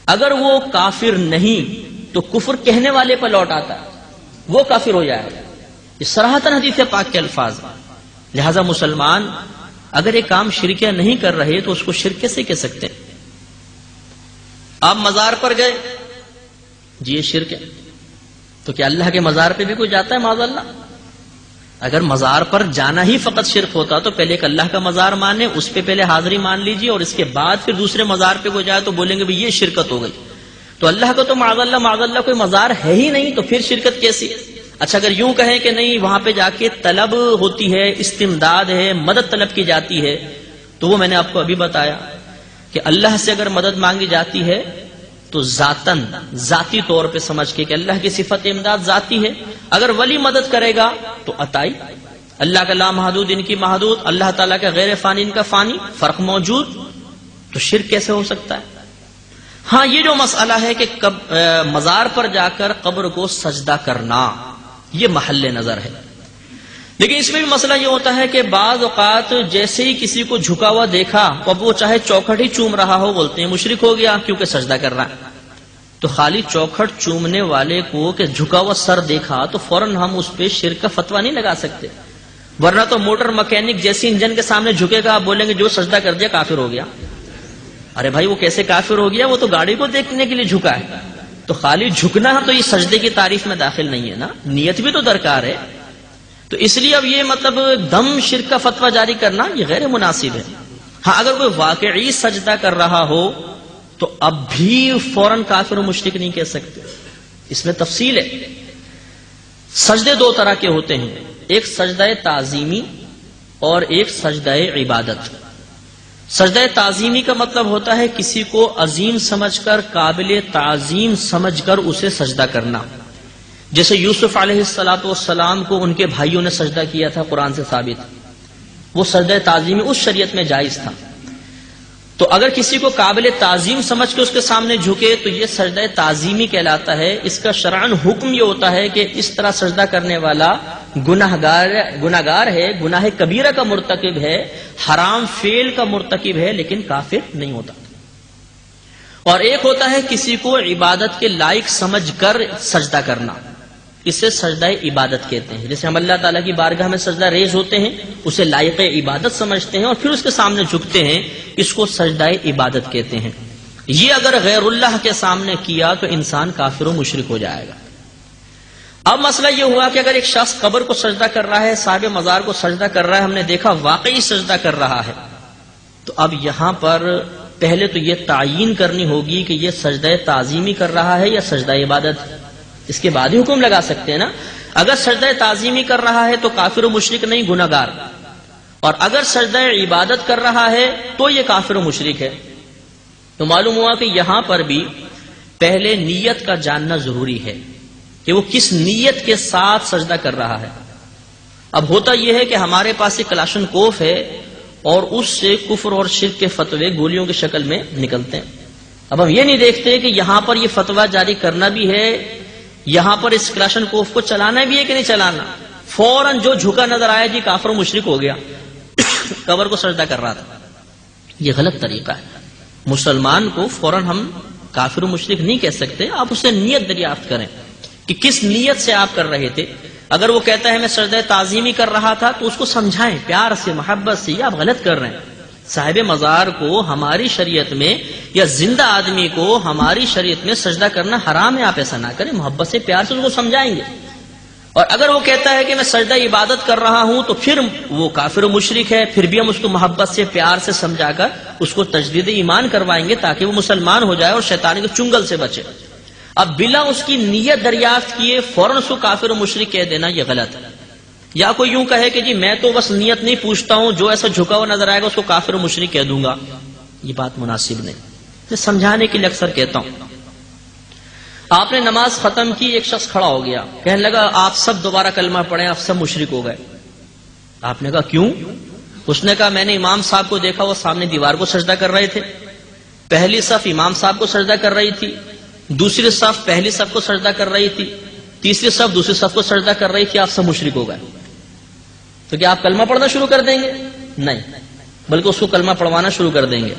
اگر وہ کافر نہیں تو کفر کہنے والے پر لوٹ آتا ہے، وہ کافر ہو جائے گا۔ یہ صراحتاً حدیث پاک کے الفاظ ہیں۔ لہذا مسلمان اگر ایک کام شرکیہ نہیں کر رہے تو اس کو شرک کیسے کہہ سکتے ہیں؟ آپ مزار پر گئے، جی یہ شرک ہے، تو کیا اللہ کے مزار پہ بھی کوئی جاتا ہے معاذ اللہ؟ اگر مزار پر جانا ہی فقط شرک ہوتا تو پہلے ایک اللہ کا مزار مانے، اس پہ پہلے حاضری مان لیجیے، اور اس کے بعد پھر دوسرے مزار پہ کوئی جائے تو بولیں گے بھئی یہ شرکت ہو گئی۔ تو اللہ کا تو معاذ اللہ کوئی مزار ہے ہی نہیں، تو پھر شرکت کیسی؟ اچھا اگر یوں کہیں کہ نہیں وہاں پہ جا کے طلب ہوتی ہے، استمداد ہے، مدد طلب کی جاتی ہے، تو وہ میں نے آپ کو ابھی بتایا کہ اللہ سے اگر مدد مانگی جاتی ہے تو ذاتی طور پہ سمجھ کے کہ اللہ کی صفت امداد ذاتی ہے۔ اگر ولی مدد کرے گا تو عطائی، اللہ کا لا محدود ان کی محدود، اللہ تعالیٰ کا غیر فانی ان کا فانی، فرق موجود، تو شرک کیسے ہو سکتا ہے؟ ہاں یہ جو مسئلہ ہے کہ مزار پر جا کر قبر کو سجدہ کرنا، یہ محل نظر ہے، لیکن اس میں بھی مسئلہ یہ ہوتا ہے کہ بعض اوقات جیسے ہی کسی کو جھکا ہوا دیکھا، اب وہ چاہے چوکھٹ ہی چوم رہا ہو، بولتے ہیں مشرک ہو گیا کیونکہ سجدہ کر رہا ہے۔ تو خالی چوکھٹ چومنے والے کو کہ جھکا ہوا سر دیکھا تو فوراً ہم اس پہ شرک کا فتویٰ نہیں لگا سکتے، ورنہ تو موٹر مکینک جیسی انجن کے سامنے جھکے گا، آپ بولیں گے جو سجدہ کر دیا کافر ہو گیا۔ ارے بھائی وہ کیسے کافر ہو گیا؟ وہ تو گاڑی کو دیکھنے کے لیے جھکا ہے۔ تو خالی جھکنا تو یہ سجدے کی تعریف میں داخل نہیں ہے نا، نیت بھی تو درکار ہے۔ تو اس لیے اب یہ مطلب دم شرک کا فتویٰ جاری کرنا یہ غیر مناسب ہے۔ ہاں اگر کوئی واقعی سجدہ کر رہا ہو تو اب بھی فوراً کافر و مشرک نہیں کہہ سکتے، اس میں تفصیل ہے۔ سجدے دو طرح کے ہوتے ہیں، ایک سجدہ تعظیمی اور ایک سجدہ عبادت۔ سجدہ تعظیمی کا مطلب ہوتا ہے کسی کو عظیم سمجھ کر، قابل تعظیم سمجھ کر اسے سجدہ کرنا، جیسے یوسف علیہ السلام کو ان کے بھائیوں نے سجدہ کیا تھا، قرآن سے ثابت، وہ سجدہ تعظیمی اس شریعت میں جائز تھا۔ تو اگر کسی کو قابل تعظیم سمجھ کے اس کے سامنے جھکے تو یہ سجدہ تعظیمی کہلاتا ہے۔ اس کا شرعاً حکم یہ ہوتا ہے کہ اس طرح سجدہ کرنے والا گناہگار ہے، گناہ کبیرہ کا مرتکب ہے، حرام فعل کا مرتکب ہے، لیکن کافر نہیں ہوتا۔ اور ایک ہوتا ہے کسی کو عبادت کے لائق سمجھ کر سجدہ کرنا، اسے سجدہ عبادت کہتے ہیں۔ جیسے ہم اللہ تعالیٰ کی بارگاہ میں سجدہ ریز ہوتے ہیں، اسے لائق عبادت سمجھتے ہیں اور پھر اس کے سامنے جھکتے ہیں، اس کو سجدہ عبادت کہتے ہیں۔ یہ اگر غیر اللہ کے سامنے کیا تو انسان کافر و مشرک ہو جائے گا۔ اب مسئلہ یہ ہوا کہ اگر ایک شخص قبر کو سجدہ کر رہا ہے، صاحب مزار کو سجدہ کر رہا ہے، ہم نے دیکھا واقعی سجدہ کر رہا ہے، تو اب یہاں پر پہلے تو یہ تعیین کرنی ہوگی کہ یہ سجدہ تعظیمی کر رہا ہے یا سجدہ عبادت، اس کے بعد ہی حکم لگا سکتے ہیں نا۔ اگر سجدہ تعظیمی کر رہا ہے تو کافر و مشرک نہیں، گناہگار، اور اگر سجدہ عبادت کر رہا ہے تو یہ کافر و مشرک ہے۔ تو معلوم ہوا کہ یہاں پر بھی پہلے نیت کا جاننا ضروری ہے کہ وہ کس نیت کے ساتھ سجدہ کر رہا ہے۔ اب ہوتا یہ ہے کہ ہمارے پاس ایک کلاشن کوف ہے اور اس سے کفر اور شرک کے فتوے گولیوں کی شکل میں نکلتے ہیں۔ اب ہم یہ نہیں دیکھتے کہ یہاں پر یہ فتویٰ جاری کرنا بھی ہے، یہاں پر اس کلاشن کوف کو چلانا بھی ہے کہ نہیں چلانا، فوراً جو جھکا نظر آیا جی کافر و مشرک ہو گیا، قبر کو سجدہ کر رہا تھا، یہ غلط طریقہ ہے۔ مسلمان کو فوراً ہم کافر و مشرک نہیں کہہ سکتے، آپ اسے نیت دریافت کریں کہ کس نیت سے آپ کر رہے تھے۔ اگر وہ کہتا ہے میں سجدہ تعظیمی کر رہا تھا تو اس کو سمجھائیں پیار سے، محبت سے، یہ آپ غلط کر رہے ہیں۔ صاحب مزار کو ہماری شریعت میں یا زندہ آدمی کو ہماری شریعت میں سجدہ کرنا حرام ہے، آپ ایسا نہ کریں، محبت سے پیار سے اس کو سمجھائیں گے۔ اور اگر وہ کہتا ہے کہ میں سجدہ عبادت کر رہا ہوں تو پھر وہ کافر و مشرک ہے، پھر بھی ہم اس کو محبت سے پیار سے سمجھا کر اس کو تجدید ایمان کروائیں گے تاکہ وہ مسلمان ہو جائے اور شیطان کے چنگل سے بچے۔ اب بلا اس کی نیت دریافت کیے فوراً اس کو کافر و مشرک کہہ دینا یہ غلط ہے۔ یا کوئی یوں کہے کہ جی میں تو بس نیت نہیں پوچھتا ہوں، جو ایسا جھکا ہوا نظر آئے گا اس کو کافر و مشرک کہہ دوں گا، یہ بات مناسب نہیں۔ میں سمجھانے کے لیے اکثر کہتا ہوں، آپ نے نماز ختم کی، ایک شخص کھڑا ہو گیا، کہنے لگا آپ سب دوبارہ کلمہ پڑھیں، آپ سب مشرک ہو گئے۔ آپ نے کہا کیوں؟ اس نے کہا میں نے امام صاحب کو دیکھا، وہ سامنے دیوار کو سجدہ کر رہے تھے، پہلی صف امام صاحب کو سجدہ کر رہی تھی، دوسری صف پہلی صف کو سجدہ کر رہی تھی، تیسری صف دوسری صف کو سجدہ کر رہی تھی، آپ سب مشرک ہو گئے۔ تو کیا آپ کلمہ پڑھنا شروع کر دیں گے؟ نہیں، بلکہ اس کو کلمہ پڑھوانا شروع کر دیں گے۔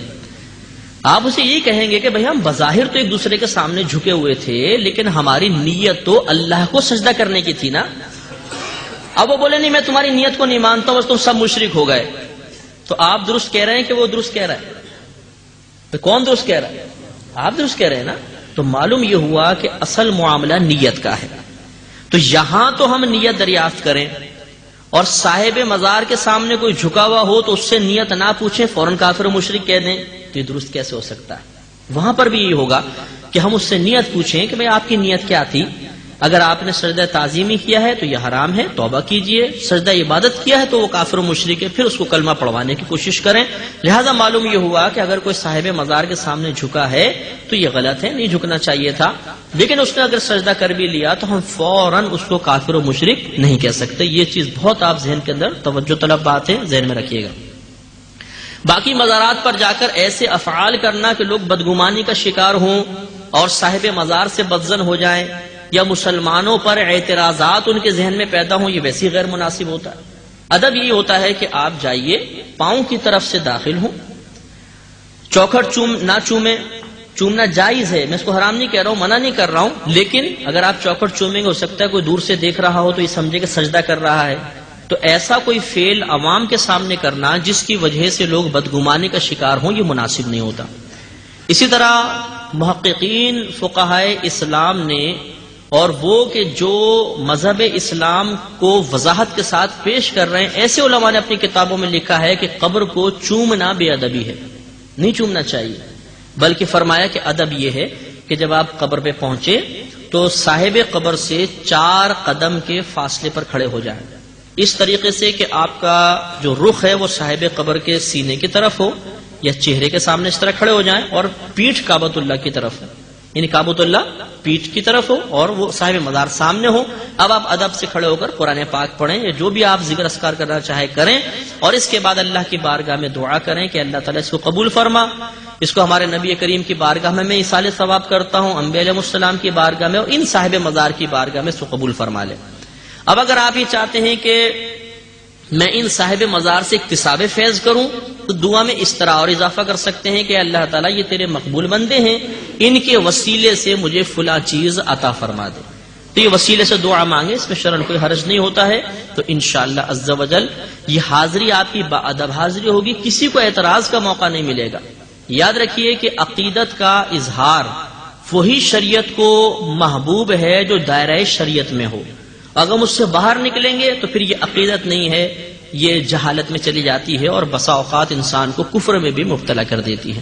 آپ اسے یہ کہیں گے کہ بھئی ہم بظاہر تو ایک دوسرے کے سامنے جھکے ہوئے تھے، لیکن ہماری نیت تو اللہ کو سجدہ کرنے کی تھی نا۔ اب وہ بولے نہیں میں تمہاری نیت کو نہیں مانتا ہوں، بس تم سب مشرک ہو گئے، تو آپ درست کہہ رہے ہیں کہ وہ درست کہہ رہا ہے؟ کون درست کہہ رہا ہے؟ آپ درست کہہ رہے ہیں نا۔ تو معلوم یہ ہوا کہ اصل معاملہ نیت کا ہے۔ تو یہاں تو ہم نیت دریافت کریں، اور صاحب مزار کے سامنے کوئی جھکا ہوا ہو تو اس سے نیت نہ پوچھیں، فوراً کافر و مشرک کہہ دیں، تو یہ درست کیسے ہو سکتا ہے؟ وہاں پر بھی یہ ہوگا کہ ہم اس سے نیت پوچھیں کہ بھئی آپ کی نیت کیا تھی۔ اگر آپ نے سجدہ تعظیمی کیا ہے تو یہ حرام ہے، توبہ کیجئے۔ سجدہ عبادت کیا ہے تو وہ کافر و مشرک ہے، پھر اس کو کلمہ پڑھوانے کی کوشش کریں۔ لہذا معلوم یہ ہوا کہ اگر کوئی صاحب مزار کے سامنے جھکا ہے تو یہ غلط ہے، نہیں جھکنا چاہیے تھا، لیکن اس نے اگر سجدہ کر بھی لیا تو ہم فوراً اس کو کافر و مشرک نہیں کہہ سکتے۔ یہ چیز بہت آپ ذہن کے اندر توجہ طلب بات ہے، ذہن میں رکھیے گا۔ باقی مزارات پر جا کر ایسے افعال کرنا کہ لوگ بدگمانی کا شکار ہوں اور صاحب مزار سے بدظن ہو جائیں، یا مسلمانوں پر اعتراضات ان کے ذہن میں پیدا ہوں، یہ ویسے غیر مناسب ہوتا ہے۔ ادب یہ ہوتا ہے کہ آپ جائیے، پاؤں کی طرف سے داخل ہوں، چوکھٹ نہ چومیں۔ چومنا جائز ہے، میں اس کو حرام نہیں کہہ رہا ہوں، منع نہیں کر رہا ہوں، لیکن اگر آپ چوکھٹ چومیں گے، ہو سکتا ہے کوئی دور سے دیکھ رہا ہو تو یہ سمجھے کہ سجدہ کر رہا ہے، تو ایسا کوئی فعل عوام کے سامنے کرنا جس کی وجہ سے لوگ بدگمانی کا شکار ہوں، یہ مناسب نہیں ہوتا۔ اسی طرح محققین فقہائے اسلام نے، اور وہ کہ جو مذہب اسلام کو وضاحت کے ساتھ پیش کر رہے ہیں، ایسے علماء نے اپنی کتابوں میں لکھا ہے کہ قبر کو چومنا بے ادبی ہے، نہیں چومنا چاہیے، بلکہ فرمایا کہ ادب یہ ہے کہ جب آپ قبر پہ پہنچے تو صاحب قبر سے 4 قدم کے فاصلے پر کھڑے ہو جائیں، اس طریقے سے کہ آپ کا جو رخ ہے وہ صاحب قبر کے سینے کی طرف ہو یا چہرے کے سامنے اس طرح کھڑے ہو جائیں، اور پیٹھ کعبۃ اللہ کی طرف ہو، یعنی کعبۃ اللہ پیٹھ کی طرف ہو اور وہ صاحب مزار سامنے ہو۔ اب آپ ادب سے کھڑے ہو کر قرآن پاک پڑھیں یا جو بھی آپ ذکر اذکار کرنا چاہے کریں، اور اس کے بعد اللہ کی بارگاہ میں دعا کریں کہ اللہ تعالیٰ اس کو قبول فرما، اس کو ہمارے نبی کریم کی بارگاہ میں ایصال ثواب کرتا ہوں، انبیاء علیہ السلام کی بارگاہ میں اور ان صاحب مزار کی بارگاہ میں اس کو قبول فرما لے۔ اب اگر آپ یہ چاہتے ہیں کہ میں ان صاحب مزار سے اکتساب فیض کروں تو دعا میں اس طرح اور اضافہ کر سکتے ہیں کہ اللہ تعالیٰ یہ تیرے مقبول بندے ہیں، ان کے وسیلے سے مجھے فلاں چیز عطا فرما دے، تو یہ وسیلے سے دعا مانگے، اس میں شرعاً کوئی حرج نہیں ہوتا ہے۔ تو انشاءاللہ عز و جل یہ حاضری آپ کی باادب حاضری ہوگی، کسی کو اعتراض کا موقع نہیں ملے گا۔ یاد رکھیے کہ عقیدت کا اظہار وہی شریعت کو محبوب ہے جو دائرہ شریعت میں ہو، اگر مجھ سے باہر نکلیں گے تو پھر یہ عقیدت نہیں ہے، یہ جہالت میں چلی جاتی ہے اور بسا اوقات انسان کو کفر میں بھی مبتلا کر دیتی ہے۔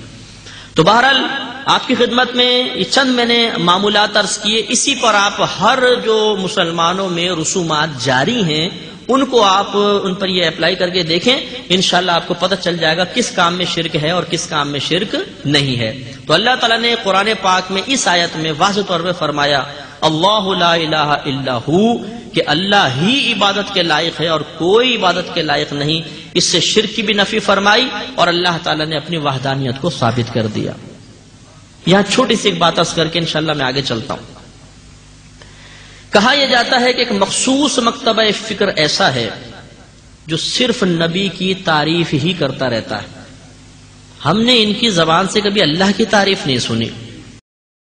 تو بہرحال آپ کی خدمت میں یہ چند میں نے معمولات عرض کیے، اسی پر آپ ہر جو مسلمانوں میں رسومات جاری ہیں ان کو آپ ان پر یہ اپلائی کر کے دیکھیں، انشاءاللہ آپ کو پتہ چل جائے گا کس کام میں شرک ہے اور کس کام میں شرک نہیں ہے۔ تو اللہ تعالیٰ نے قرآن پاک میں اس آیت میں واضح طور پہ فرمایا اللہ لا الہ الا ہو، کہ اللہ ہی عبادت کے لائق ہے اور کوئی عبادت کے لائق نہیں، اس سے شرک کی بھی نفی فرمائی اور اللہ تعالیٰ نے اپنی وحدانیت کو ثابت کر دیا۔ یہاں چھوٹی سی ایک بات عرض کر کے انشاءاللہ میں آگے چلتا ہوں۔ کہا یہ جاتا ہے کہ ایک مخصوص مکتبہ فکر ایسا ہے جو صرف نبی کی تعریف ہی کرتا رہتا ہے، ہم نے ان کی زبان سے کبھی اللہ کی تعریف نہیں سنی۔